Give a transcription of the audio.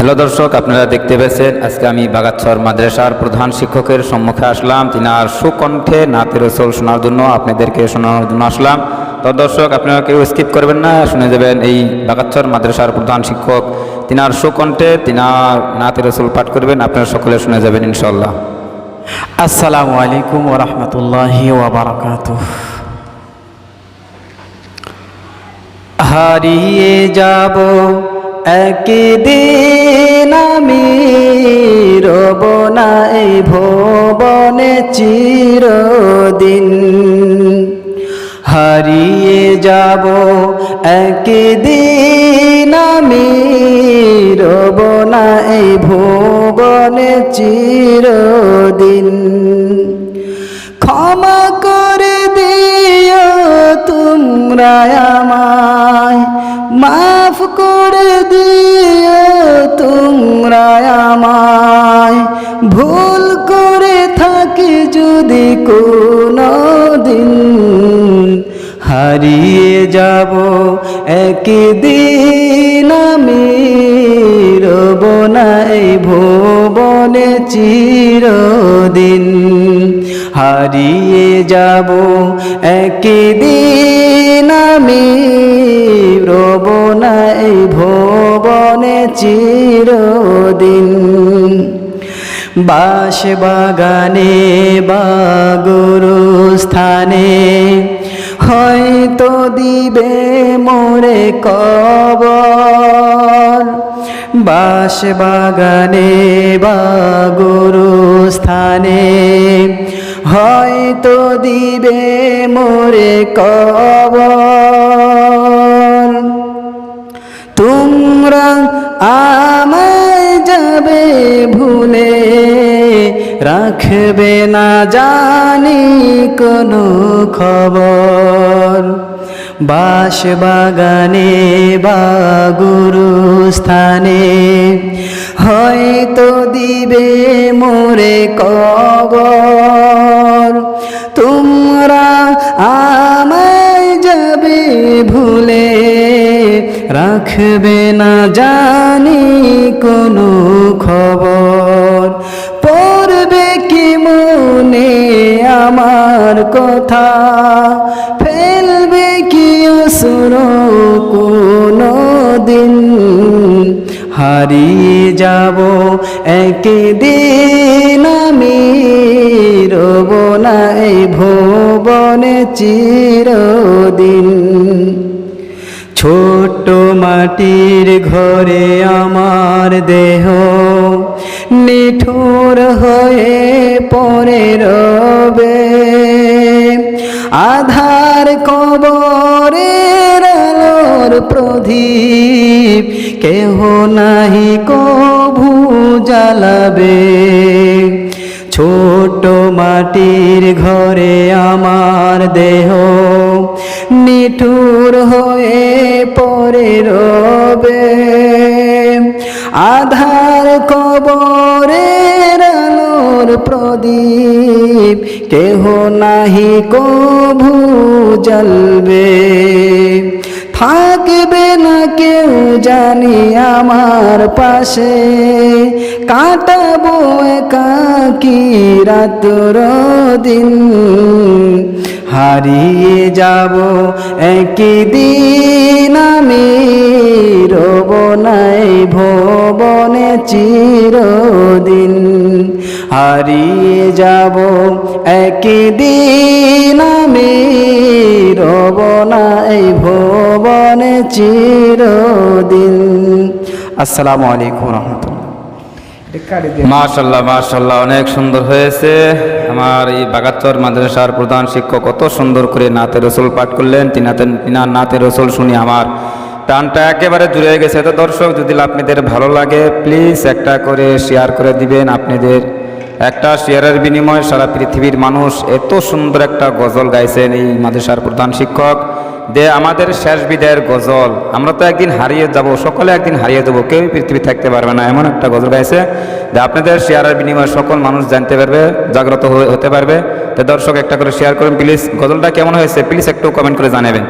Hello দর্শক, আপনারা দেখতে পেয়েছেন আজকে আমি বাগাতচর মাদ্রাসার প্রধান শিক্ষকের সম্মুখে আসলাম। তিনার সুকণ্ঠে নাতে রসুল শোনার জন্য, আপনাদেরকে শোনানোর জন্য আসলাম। তো দর্শক, আপনারা কেউ স্কিপ করবেন না, শুনে যাবেন এই বাগাতচর মাদ্রাসার প্রধান শিক্ষক তিনার সুকণ্ঠে তিনার নাতে রসুল পাঠ করবেন। আপনারা সকলে শুনে যাবেন ইনশাল্লাহ। আসসালামু আলাইকুম ওয়া রাহমাতুল্লাহি ওয়া বারাকাতুহু। হারিয়ে যাব একদিন আমি, রব না এই ভুবনে চিরদিন। হারিয়ে যাব একদিন আমি, রব না এই ভুবনে চিরদিন। ক্ষমা করে দিও তোমরা আমায়, মাফ করে দিও তোমরা আমায়। ভুল করে থাকি যদি কোনো দিন, হারিয়ে যাব একদিন আমি, রব না এই ভুবনে চিরদিন। হারিয়ে যাব একদিন আমি, রব না এই ভুবনে চিরদিন। বাঁশ বাগানে বা গুরুস্থানে হয়তো দিবে মোরে কবর। বাঁশ বাগানে বা গুরুস্থানে হয়তো দিবে মোরে কবর। তোমরা আমায় যাবে ভুলে, রাখবে না জানি কোনো খবর। বাঁশ বাগানে বা গুরুস্থানে হয়তো দিবে মোরে কবর। তোমরা আমায় যাবে ভুলে, রাখবে না জানি কোনো খবর। পড়বে কি মনে আমার কথা, ফেলবে কি অশ্র কোনো দিন। হারিয়ে যাব একদিন আমি, রব না এই ভুবনে চিরদিন। ছোট্ট মাটির ঘরে আমার দেহ নিঠুর হয়ে পড়ে রবে। আধার কবরের আলোর প্রদীপ কেহ নাহি কভু জ্বালাবে। ছোট মাটির ঘরে আমার দেহ নিঠুর হয়ে পড়ে রবে। আধার কবরের আলোর প্রদীপ কেহ নাহি কভু জ্বলবে। থাকবে না কেউ জানি আমার পাশে, কাটাবো একাকী রাত্র দিন। হারিয়ে যাব একদিন আমি, রব নাই ভুবনে চিরদিন। হারিয়ে যাব একদিন আমি, রব নাই ভুবনে চিরদিন। আসসালামু আলাইকুম রহমতুল্লাহ। মাশাল্লাহ মাশাল্লাহ, অনেক সুন্দর হয়েছে। আমার এই বাগাতচর মাদ্রাসার প্রধান শিক্ষক কত সুন্দর করে নাতে রসুল পাঠ করলেন। তিনার নাতে রসুল শুনি আমার প্রাণটা একেবারে জুড়ে গেছে। তো দর্শক, যদি আপনাদের ভালো লাগে প্লিজ একটা করে শেয়ার করে দিবেন। আপনাদের একটা শেয়ারের বিনিময়ে সারা পৃথিবীর মানুষ এত সুন্দর একটা গজল গাইছেন এই মাদ্রাসার প্রধান শিক্ষক। যে আমাদের শেষ বিদায়ের গজল, আমরা তো একদিন হারিয়ে যাব, সকলে একদিন হারিয়ে যাবো, কেউ পৃথিবী থাকতে পারবে না, এমন একটা গজল গাইছে যে আপনাদের শেয়ারের বিনিময়ে সকল মানুষ জানতে পারবে, জাগ্রত হতে পারবে। তো দর্শক, একটা করে শেয়ার করুন প্লিজ। গজলটা কেমন হয়েছে প্লিজ একটু কমেন্ট করে জানাবেন।